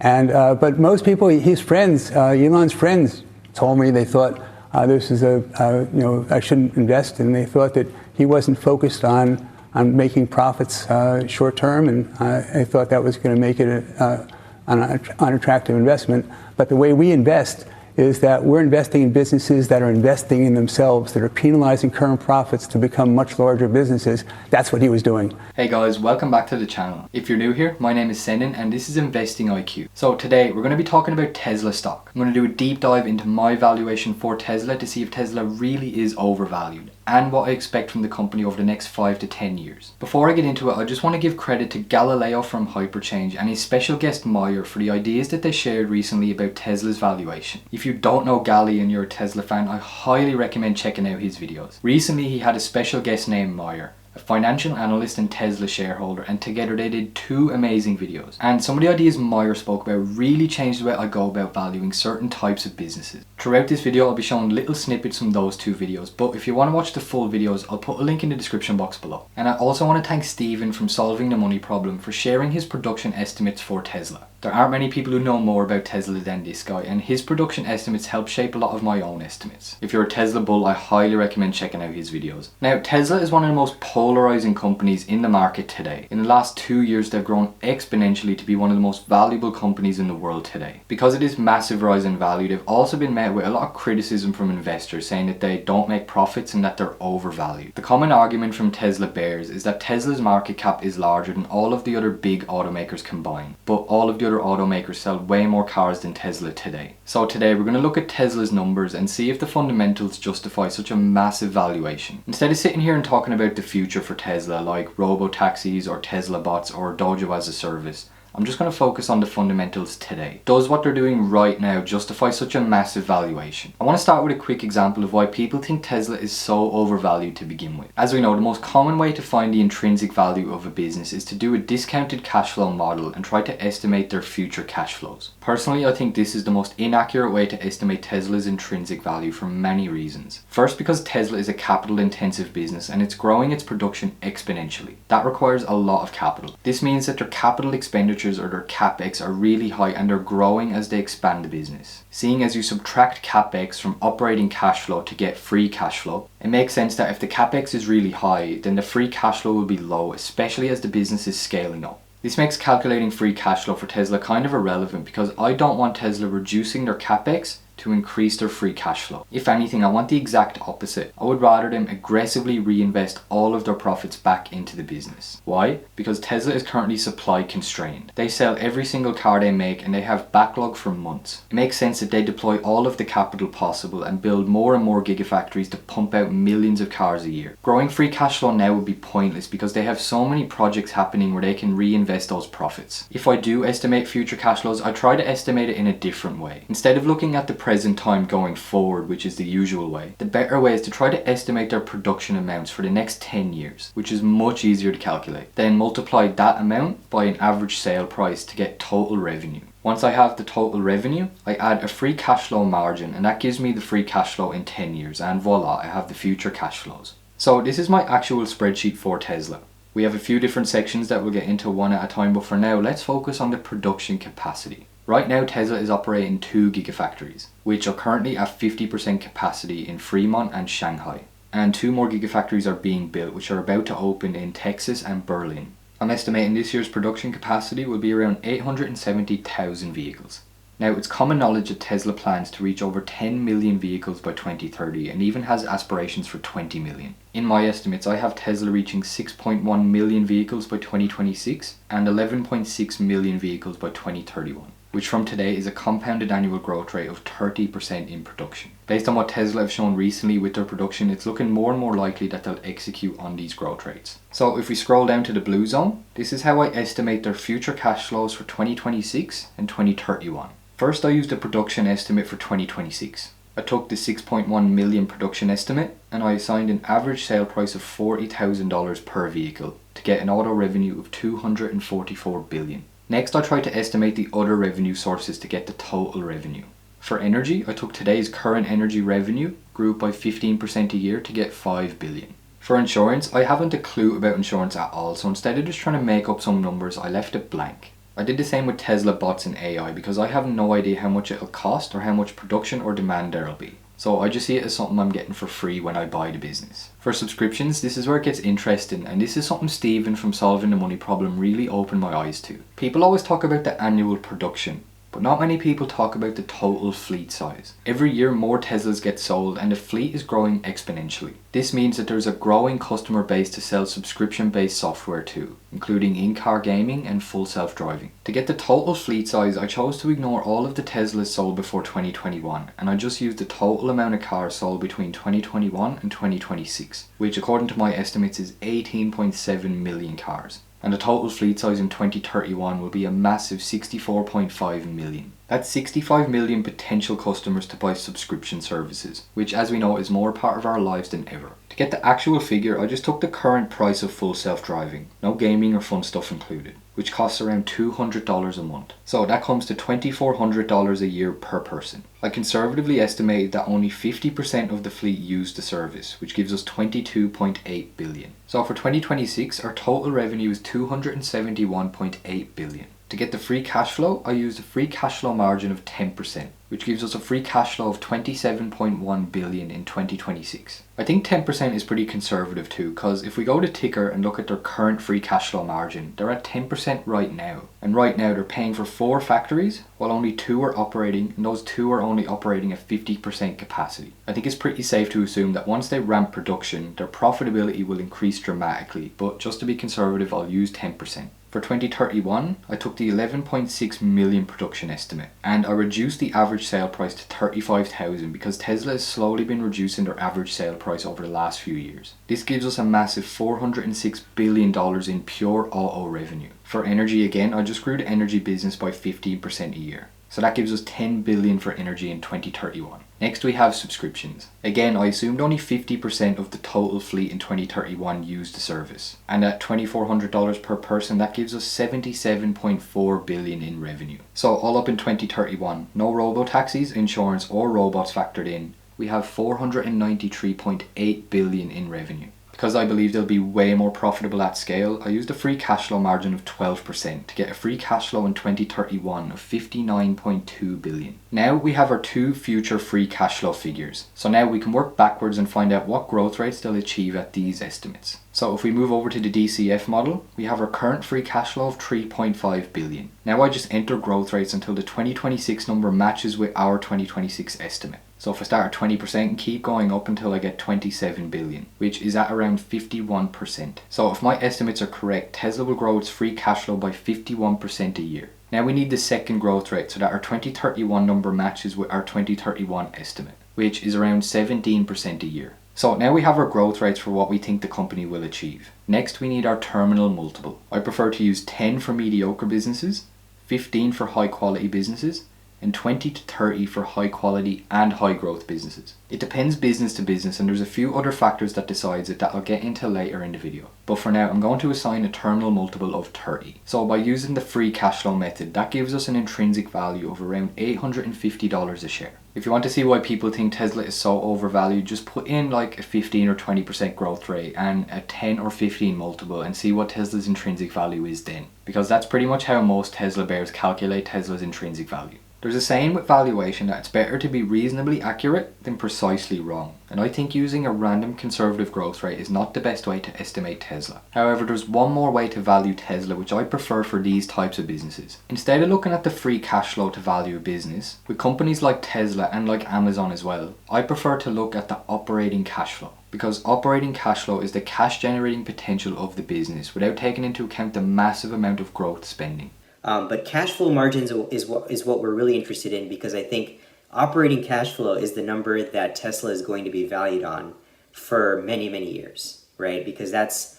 But most people, his friends, Elon's friends, told me they thought this is I shouldn't invest, and they thought that he wasn't focused on making profits short term, and I thought that was going to make it an unattractive investment. But the way we invest is that we're investing in businesses that are investing in themselves, that are penalizing current profits to become much larger businesses. That's what he was doing. Hey guys, welcome back to the channel. If you're new here, my name is Sendin and this is Investing IQ. So today we're going to be talking about Tesla stock. I'm going to do a deep dive into my valuation for Tesla to see if Tesla really is overvalued and what I expect from the company over the next 5 to 10 years. Before I get into it, I just want to give credit to Galileo from Hyperchange and his special guest Meyer for the ideas that they shared recently about Tesla's valuation. If you don't know Gali and you're a Tesla fan, I highly recommend checking out his videos. Recently he had a special guest named Meyer, a financial analyst and Tesla shareholder, and together they did 2 amazing videos. And some of the ideas Meyer spoke about really changed the way I go about valuing certain types of businesses. Throughout this video I'll be showing little snippets from those 2 videos, but if you want to watch the full videos I'll put a link in the description box below. And I also want to thank Steven from Solving the Money Problem for sharing his production estimates for Tesla. There aren't many people who know more about Tesla than this guy, and his production estimates help shape a lot of my own estimates. If you're a Tesla bull, I highly recommend checking out his videos. Now, Tesla is one of the most polarizing companies in the market today. In the last 2 years, they've grown exponentially to be one of the most valuable companies in the world today. Because of this massive rise in value, they've also been met with a lot of criticism from investors saying that they don't make profits and that they're overvalued. The common argument from Tesla bears is that Tesla's market cap is larger than all of the other big automakers combined, but all of the other automakers sell way more cars than Tesla today. So today we're going to look at Tesla's numbers and see if the fundamentals justify such a massive valuation. Instead of sitting here and talking about the future for Tesla like robo-taxis or Tesla bots or Dojo as a service, I'm just going to focus on the fundamentals today. Does what they're doing right now justify such a massive valuation? I want to start with a quick example of why people think Tesla is so overvalued to begin with. As we know, the most common way to find the intrinsic value of a business is to do a discounted cash flow model and try to estimate their future cash flows. Personally, I think this is the most inaccurate way to estimate Tesla's intrinsic value for many reasons. First, because Tesla is a capital intensive business and it's growing its production exponentially. That requires a lot of capital. This means that their capital expenditures or their capex are really high and they're growing as they expand the business. Seeing as you subtract capex from operating cash flow to get free cash flow, it makes sense that if the capex is really high, then the free cash flow will be low, especially as the business is scaling up. This makes calculating free cash flow for Tesla kind of irrelevant because I don't want Tesla reducing their capex to increase their free cash flow. If anything, I want the exact opposite. I would rather them aggressively reinvest all of their profits back into the business. Why? Because Tesla is currently supply constrained. They sell every single car they make and they have backlog for months. It makes sense that they deploy all of the capital possible and build more and more gigafactories to pump out millions of cars a year. Growing free cash flow now would be pointless because they have so many projects happening where they can reinvest those profits. If I do estimate future cash flows, I try to estimate it in a different way. Instead of looking at the present time going forward, which is the usual way, the better way is to try to estimate their production amounts for the next 10 years, which is much easier to calculate. Then multiply that amount by an average sale price to get total revenue. Once I have the total revenue, I add a free cash flow margin and that gives me the free cash flow in 10 years and voila, I have the future cash flows. So this is my actual spreadsheet for Tesla. We have a few different sections that we'll get into one at a time, but for now let's focus on the production capacity. Right now Tesla is operating 2 gigafactories, which are currently at 50% capacity in Fremont and Shanghai. And 2 more gigafactories are being built, which are about to open in Texas and Berlin. I'm estimating this year's production capacity will be around 870,000 vehicles. Now, it's common knowledge that Tesla plans to reach over 10 million vehicles by 2030 and even has aspirations for 20 million. In my estimates, I have Tesla reaching 6.1 million vehicles by 2026 and 11.6 million vehicles by 2031. Which from today is a compounded annual growth rate of 30% in production. Based on what Tesla have shown recently with their production, it's looking more and more likely that they'll execute on these growth rates. So if we scroll down to the blue zone, this is how I estimate their future cash flows for 2026 and 2031. First, I used a production estimate for 2026. I took the 6.1 million production estimate and I assigned an average sale price of $40,000 per vehicle to get an auto revenue of $244 billion. Next, I tried to estimate the other revenue sources to get the total revenue. For energy, I took today's current energy revenue, grew by 15% a year to get $5 billion. For insurance, I haven't a clue about insurance at all, so instead of just trying to make up some numbers, I left it blank. I did the same with Tesla bots and AI because I have no idea how much it'll cost or how much production or demand there'll be. So I just see it as something I'm getting for free when I buy the business. For subscriptions, this is where it gets interesting, and this is something Steven from Solving the Money Problem really opened my eyes to. People always talk about the annual production, but not many people talk about the total fleet size. Every year more Teslas get sold and the fleet is growing exponentially. This means that there's a growing customer base to sell subscription-based software to, including in-car gaming and full self-driving. To get the total fleet size, I chose to ignore all of the Teslas sold before 2021, and I just used the total amount of cars sold between 2021 and 2026, which according to my estimates is 18.7 million cars. And the total fleet size in 2031 will be a massive 64.5 million. That's 65 million potential customers to buy subscription services, which as we know is more part of our lives than ever. To get the actual figure, I just took the current price of full self-driving, no gaming or fun stuff included, which costs around $200 a month. So that comes to $2,400 a year per person. I conservatively estimated that only 50% of the fleet used the service, which gives us 22.8 billion. So for 2026, our total revenue is 271.8 billion. To get the free cash flow, I used a free cash flow margin of 10%, which gives us a free cash flow of 27.1 billion in 2026. I think 10% is pretty conservative too, because if we go to Ticker and look at their current free cash flow margin, they're at 10% right now. And right now they're paying for 4 factories, while only 2 are operating, and those 2 are only operating at 50% capacity. I think it's pretty safe to assume that once they ramp production, their profitability will increase dramatically, but just to be conservative, I'll use 10%. For 2031, I took the 11.6 million production estimate, and I reduced the average sale price to 35,000 because Tesla has slowly been reducing their average sale price over the last few years. This gives us a massive $406 billion in pure auto revenue. For energy again, I just grew the energy business by 15% a year. So that gives us 10 billion for energy in 2031. Next we have subscriptions. Again, I assumed only 50% of the total fleet in 2031 used the service. And at $2,400 per person, that gives us 77.4 billion in revenue. So all up in 2031, no robo-taxis, insurance or robots factored in, we have 493.8 billion in revenue. Because I believe they'll be way more profitable at scale, I used a free cash flow margin of 12% to get a free cash flow in 2031 of 59.2 billion. Now we have our 2 future free cash flow figures. So now we can work backwards and find out what growth rates they'll achieve at these estimates. So if we move over to the DCF model, we have our current free cash flow of 3.5 billion. Now I just enter growth rates until the 2026 number matches with our 2026 estimate. So if I start at 20% and keep going up until I get 27 billion, which is at around 51%. So if my estimates are correct, Tesla will grow its free cash flow by 51% a year. Now we need the second growth rate so that our 2031 number matches with our 2031 estimate, which is around 17% a year. So now we have our growth rates for what we think the company will achieve. Next we need our terminal multiple. I prefer to use 10 for mediocre businesses, 15 for high quality businesses, and 20 to 30 for high quality and high growth businesses. It depends business to business, and there's a few other factors that decides it that I'll get into later in the video. But for now, I'm going to assign a terminal multiple of 30. So by using the free cash flow method, that gives us an intrinsic value of around $850 a share. If you want to see why people think Tesla is so overvalued, just put in like a 15 or 20% growth rate and a 10 or 15 multiple and see what Tesla's intrinsic value is then. Because that's pretty much how most Tesla bears calculate Tesla's intrinsic value. There's a saying with valuation that it's better to be reasonably accurate than precisely wrong, and I think using a random conservative growth rate is not the best way to estimate Tesla. However, there's one more way to value Tesla which I prefer for these types of businesses. Instead of looking at the free cash flow to value a business, with companies like Tesla and like Amazon as well, I prefer to look at the operating cash flow. Because operating cash flow is the cash generating potential of the business without taking into account the massive amount of growth spending. But cash flow margins is what we're really interested in, because I think operating cash flow is the number that Tesla is going to be valued on for many, many years, right? Because that's,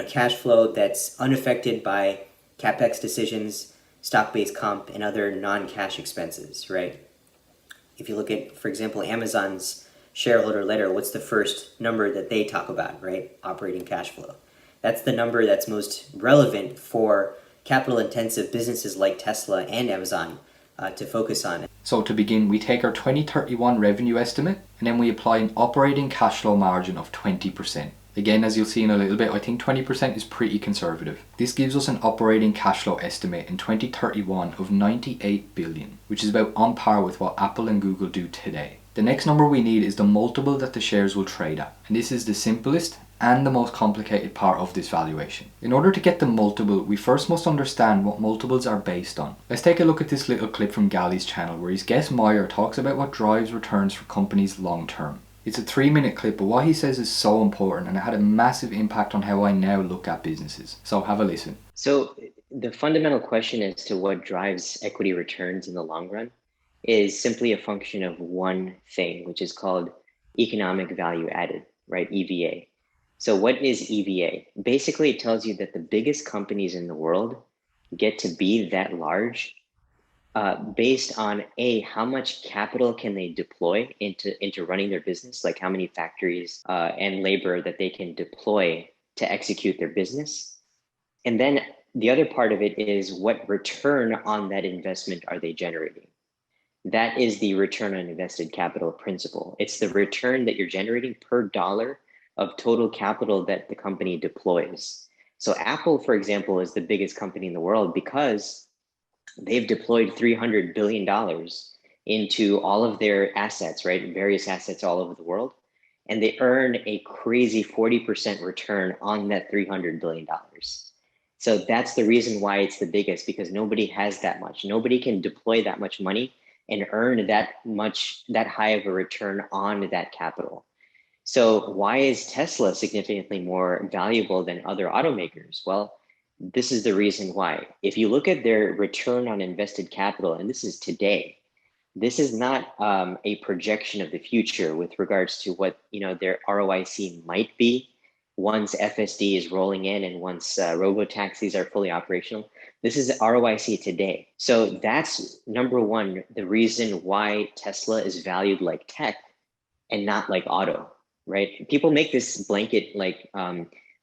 cash flow that's unaffected by CapEx decisions, stock-based comp, and other non-cash expenses, right? If you look at, for example, Amazon's shareholder letter, what's the first number that they talk about, right? Operating cash flow. That's the number that's most relevant for capital-intensive businesses like Tesla and Amazon to focus on. So to begin, we take our 2031 revenue estimate and then we apply an operating cash flow margin of 20%. Again, as you'll see in a little bit, I think 20% is pretty conservative. This gives us an operating cash flow estimate in 2031 of 98 billion, which is about on par with what Apple and Google do today. The next number we need is the multiple that the shares will trade at, and this is the simplest and the most complicated part of this valuation. In order to get the multiple, we first must understand what multiples are based on. Let's take a look at this little clip from Gali's channel where his guest Meyer talks about what drives returns for companies long term. It's a 3-minute clip, but what he says is so important and it had a massive impact on how I now look at businesses. So have a listen. So the fundamental question as to what drives equity returns in the long run is simply a function of one thing, which is called economic value added, right? EVA. So what is EVA? Basically, it tells you that the biggest companies in the world get to be that large based on how much capital can they deploy into running their business, like how many factories and labor that they can deploy to execute their business. And then the other part of it is what return on that investment are they generating? That is the return on invested capital principle. It's the return that you're generating per dollar of total capital that the company deploys. So Apple, for example, is the biggest company in the world because they've deployed $300 billion into all of their assets, right? Various assets all over the world. And they earn a crazy 40% return on that $300 billion. So that's the reason why it's the biggest, because nobody has that much. Nobody can deploy that much money and earn that high of a return on that capital. So why is Tesla significantly more valuable than other automakers? Well, this is the reason why. If you look at their return on invested capital, and this is today, this is not a projection of the future with regards to what their ROIC might be once FSD is rolling in and once robo-taxis are fully operational. This is ROIC today. So that's number one, the reason why Tesla is valued like tech and not like auto, right? People make this blanket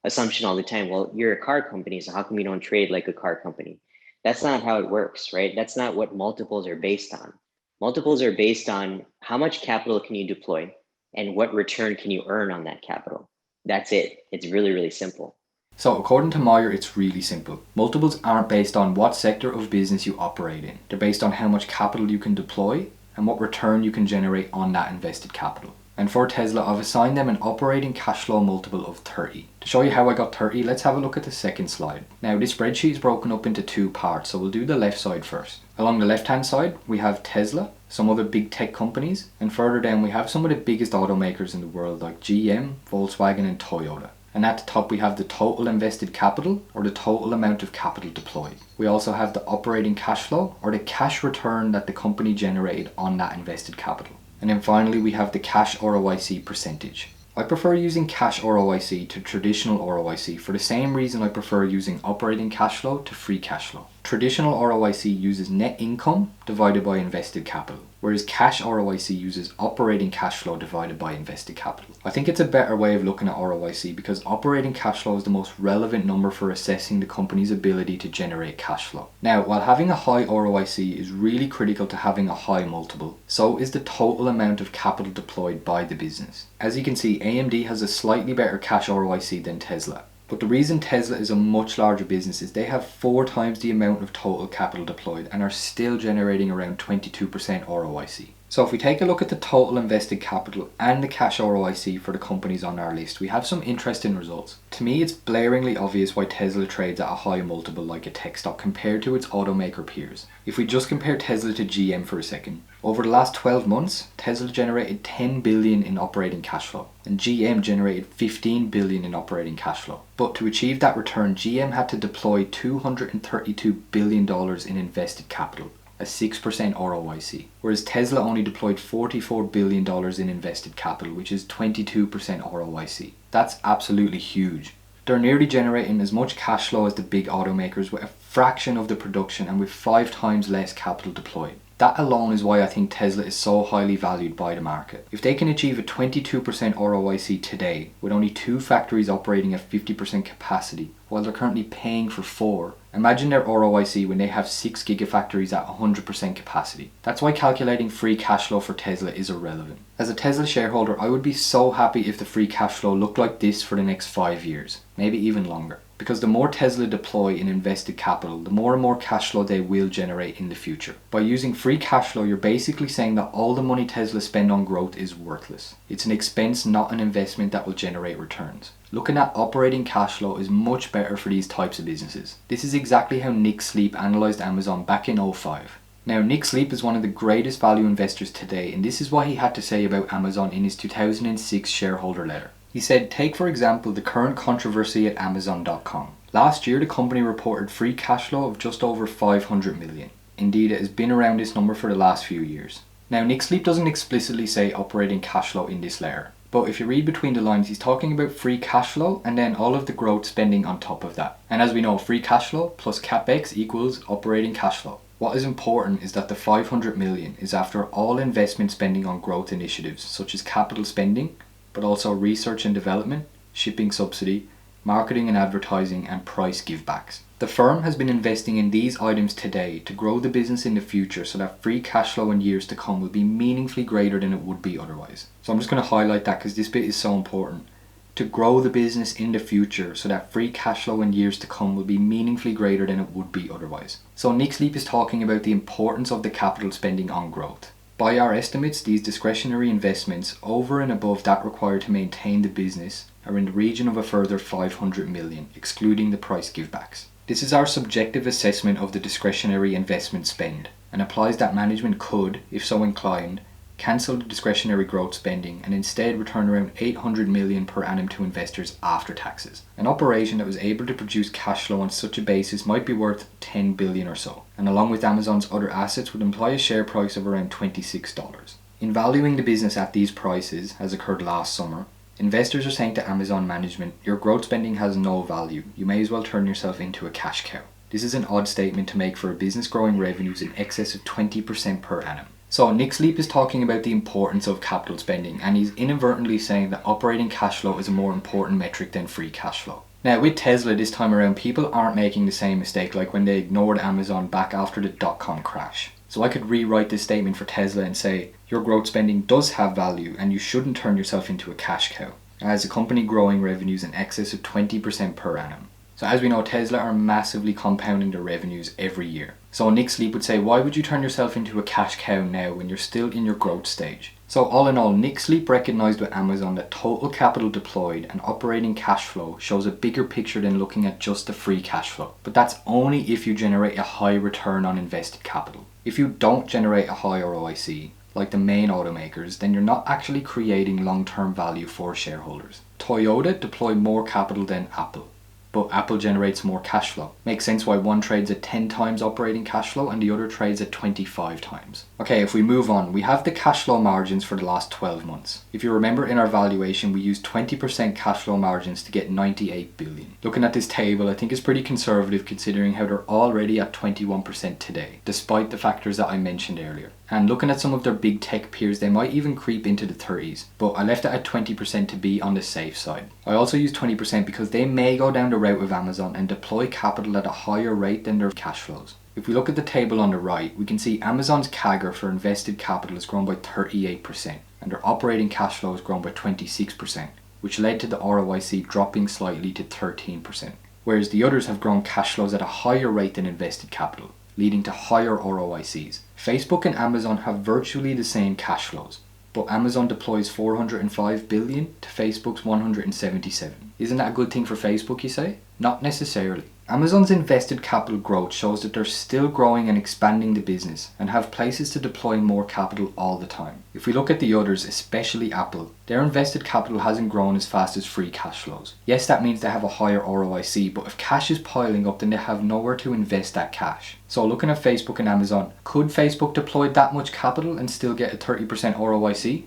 assumption all the time. Well, you're a car company, so how come you don't trade like a car company? That's not how it works, right? That's not what multiples are based on. Multiples are based on how much capital can you deploy and what return can you earn on that capital. That's it. It's really, really simple. So according to Meyer, it's really simple. Multiples aren't based on what sector of business you operate in. They're based on how much capital you can deploy and what return you can generate on that invested capital. And for Tesla, I've assigned them an operating cash flow multiple of 30. To show you how I got 30, let's have a look at the second slide. Now this spreadsheet is broken up into two parts, so we'll do the left side first. Along the left hand side, we have Tesla, some other big tech companies, and further down we have some of the biggest automakers in the world like GM, Volkswagen and Toyota. And at the top we have the total invested capital, or the total amount of capital deployed. We also have the operating cash flow, or the cash return that the company generated on that invested capital. And then finally we have the cash ROIC percentage. I prefer using cash ROIC to traditional ROIC for the same reason I prefer using operating cash flow to free cash flow. Traditional ROIC uses net income divided by invested capital, whereas cash ROIC uses operating cash flow divided by invested capital. I think it's a better way of looking at ROIC because operating cash flow is the most relevant number for assessing the company's ability to generate cash flow. Now, while having a high ROIC is really critical to having a high multiple, so is the total amount of capital deployed by the business. As you can see, AMD has a slightly better cash ROIC than Tesla. But the reason Tesla is a much larger business is they have 4 times the amount of total capital deployed and are still generating around 22% ROIC. So if we take a look at the total invested capital and the cash ROIC for the companies on our list, we have some interesting results. To me, it's blaringly obvious why Tesla trades at a high multiple like a tech stock compared to its automaker peers. If we just compare Tesla to GM for a second, over the last 12 months, Tesla generated 10 billion in operating cash flow and GM generated 15 billion in operating cash flow. But to achieve that return, GM had to deploy $232 billion in invested capital, a 6% ROIC, whereas Tesla only deployed $44 billion in invested capital, which is 22% ROIC. That's absolutely huge. They're nearly generating as much cash flow as the big automakers with a fraction of the production and with 5 times less capital deployed. That alone is why I think Tesla is so highly valued by the market. If they can achieve a 22% ROIC today, with only 2 factories operating at 50% capacity, while they're currently paying for 4, imagine their ROIC when they have 6 gigafactories at 100% capacity. That's why calculating free cash flow for Tesla is irrelevant. As a Tesla shareholder, I would be so happy if the free cash flow looked like this for the next 5 years, maybe even longer. Because the more Tesla deploy in invested capital, the more and more cash flow they will generate in the future. By using free cash flow, you're basically saying that all the money Tesla spend on growth is worthless. It's an expense, not an investment that will generate returns. Looking at operating cash flow is much better for these types of businesses. This is exactly how Nick Sleep analysed Amazon back in 2005. Now, Nick Sleep is one of the greatest value investors today, and this is what he had to say about Amazon in his 2006 shareholder letter. He said, take for example the current controversy at Amazon.com. Last year the company reported free cash flow of just over 500 million. Indeed, it has been around this number for the last few years. Now, Nick Sleep doesn't explicitly say operating cash flow in this letter, but if you read between the lines, he's talking about free cash flow and then all of the growth spending on top of that. And as we know, free cash flow plus capex equals operating cash flow. What is important is that the 500 million is after all investment spending on growth initiatives such as capital spending, but also research and development, shipping subsidy, marketing and advertising, and price givebacks. The firm has been investing in these items today to grow the business in the future so that free cash flow in years to come will be meaningfully greater than it would be otherwise. So I'm just going to highlight that because this bit is so important. To grow the business in the future so that free cash flow in years to come will be meaningfully greater than it would be otherwise. So Nick Sleep is talking about the importance of the capital spending on growth. By our estimates, these discretionary investments over and above that required to maintain the business are in the region of a further 500 million, excluding the price givebacks. This is our subjective assessment of the discretionary investment spend and applies that management could, if so inclined, cancel the discretionary growth spending and instead return around 800 million per annum to investors after taxes. An operation that was able to produce cash flow on such a basis might be worth 10 billion or so, and along with Amazon's other assets would imply a share price of around $26. In valuing the business at these prices, as occurred last summer, investors are saying to Amazon management, your growth spending has no value, you may as well turn yourself into a cash cow. This is an odd statement to make for a business growing revenues in excess of 20% per annum. So Nick Sleep is talking about the importance of capital spending, and he's inadvertently saying that operating cash flow is a more important metric than free cash flow. Now with Tesla this time around, people aren't making the same mistake like when they ignored Amazon back after the dot-com crash. So I could rewrite this statement for Tesla and say, your growth spending does have value and you shouldn't turn yourself into a cash cow, as a company growing revenues in excess of 20% per annum. So as we know, Tesla are massively compounding their revenues every year. So Nick Sleep would say, why would you turn yourself into a cash cow now when you're still in your growth stage? So all in all, Nick Sleep recognized with Amazon that total capital deployed and operating cash flow shows a bigger picture than looking at just the free cash flow. But that's only if you generate a high return on invested capital. If you don't generate a high ROIC, like the main automakers, then you're not actually creating long-term value for shareholders. Toyota deployed more capital than Apple, but Apple generates more cash flow. Makes sense why one trades at 10 times operating cash flow and the other trades at 25 times. Okay, if we move on, we have the cash flow margins for the last 12 months. If you remember in our valuation, we used 20% cash flow margins to get 98 billion. Looking at this table, I think it's pretty conservative considering how they're already at 21% today, despite the factors that I mentioned earlier. And looking at some of their big tech peers, they might even creep into the 30s, but I left it at 20% to be on the safe side. I also used 20% because they may go down the route of Amazon and deploy capital at a higher rate than their cash flows. If we look at the table on the right, we can see Amazon's CAGR for invested capital has grown by 38%, and their operating cash flow has grown by 26%, which led to the ROIC dropping slightly to 13%, whereas the others have grown cash flows at a higher rate than invested capital, leading to higher ROICs. Facebook and Amazon have virtually the same cash flows, but Amazon deploys 405 billion to Facebook's 177. Isn't that a good thing for Facebook, you say? Not necessarily. Amazon's invested capital growth shows that they're still growing and expanding the business and have places to deploy more capital all the time. If we look at the others, especially Apple, their invested capital hasn't grown as fast as free cash flows. Yes, that means they have a higher ROIC, but if cash is piling up, then they have nowhere to invest that cash. So looking at Facebook and Amazon, could Facebook deploy that much capital and still get a 30% ROIC?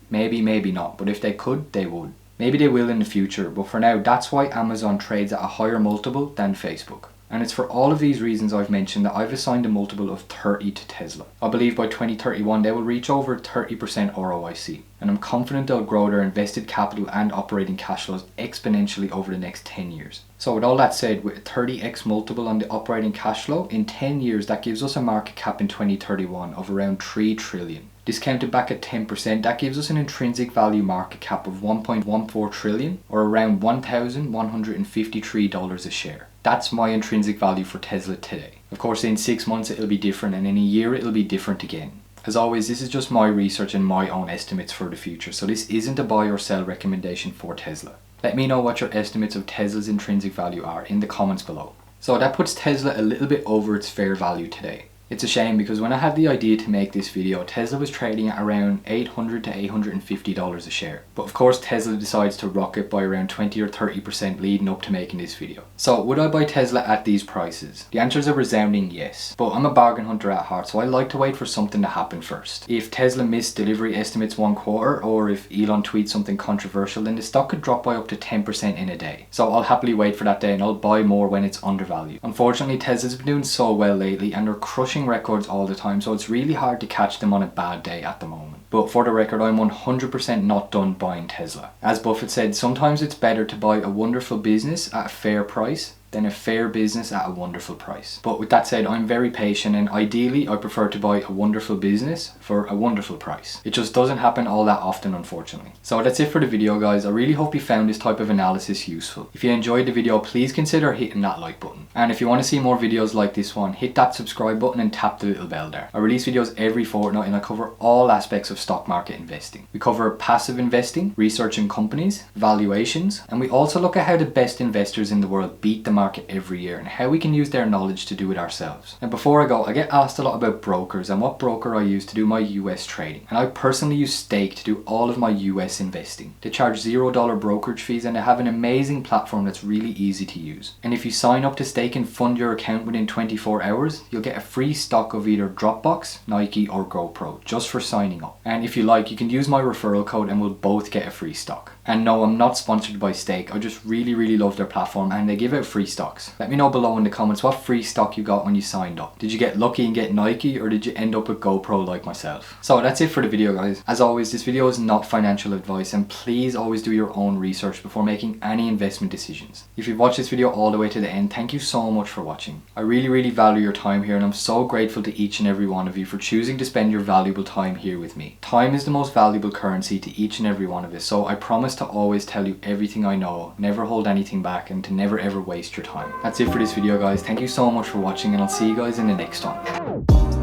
Maybe, maybe not, but if they could, they would. Maybe they will in the future, but for now, that's why Amazon trades at a higher multiple than Facebook. And it's for all of these reasons I've mentioned that I've assigned a multiple of 30 to Tesla. I believe by 2031 they will reach over 30% ROIC. And I'm confident they'll grow their invested capital and operating cash flows exponentially over the next 10 years. So with all that said, with a 30x multiple on the operating cash flow, in 10 years that gives us a market cap in 2031 of around 3 trillion. Discounted back at 10%, that gives us an intrinsic value market cap of 1.14 trillion, or around $1,153 a share. That's my intrinsic value for Tesla today. Of course, in 6 months it'll be different, and in a year it'll be different again. As always, this is just my research and my own estimates for the future, so this isn't a buy or sell recommendation for Tesla. Let me know what your estimates of Tesla's intrinsic value are in the comments below. So that puts Tesla a little bit over its fair value today. It's a shame because when I had the idea to make this video, Tesla was trading at around $800 to $850 a share. But of course Tesla decides to rocket by around 20 or 30% leading up to making this video. So would I buy Tesla at these prices? The answer is a resounding yes. But I'm a bargain hunter at heart, so I like to wait for something to happen first. If Tesla missed delivery estimates one quarter, or if Elon tweets something controversial, then the stock could drop by up to 10% in a day. So I'll happily wait for that day and I'll buy more when it's undervalued. Unfortunately, Tesla's been doing so well lately and they're crushing records all the time, so it's really hard to catch them on a bad day at the moment. But for the record, I'm 100% not done buying Tesla. As Buffett said, sometimes it's better to buy a wonderful business at a fair price than a fair business at a wonderful price. But with that said, I'm very patient, and ideally I prefer to buy a wonderful business for a wonderful price. It just doesn't happen all that often, unfortunately. So that's it for the video, guys. I really hope you found this type of analysis useful. If you enjoyed the video, please consider hitting that like button. And if you want to see more videos like this one, hit that subscribe button and tap the little bell there. I release videos every fortnight and I cover all aspects of stock market investing. We cover passive investing, researching companies, valuations, and we also look at how the best investors in the world beat the market every year and how we can use their knowledge to do it ourselves. And before I go, I get asked a lot about brokers and what broker I use to do my US trading. And I personally use Stake to do all of my US investing. They charge $0 brokerage fees and they have an amazing platform that's really easy to use. And if you sign up to Stake and fund your account within 24 hours, you'll get a free stock of either Dropbox, Nike or GoPro just for signing up. And if you like, you can use my referral code and we'll both get a free stock. And no, I'm not sponsored by Stake. I just really love their platform and they give out free stocks. Let me know below in the comments what free stock you got when you signed up. Did you get lucky and get Nike, or did you end up with GoPro like myself? So that's it for the video, guys. As always, this video is not financial advice, and please always do your own research before making any investment decisions. If you've watched this video all the way to the end, thank you so much for watching. I really value your time here, and I'm so grateful to each and every one of you for choosing to spend your valuable time here with me. Time is the most valuable currency to each and every one of us, so I promise to always tell you everything I know, never hold anything back, and to never ever waste your time. That's it for this video, guys. Thank you so much for watching, and I'll see you guys in the next one.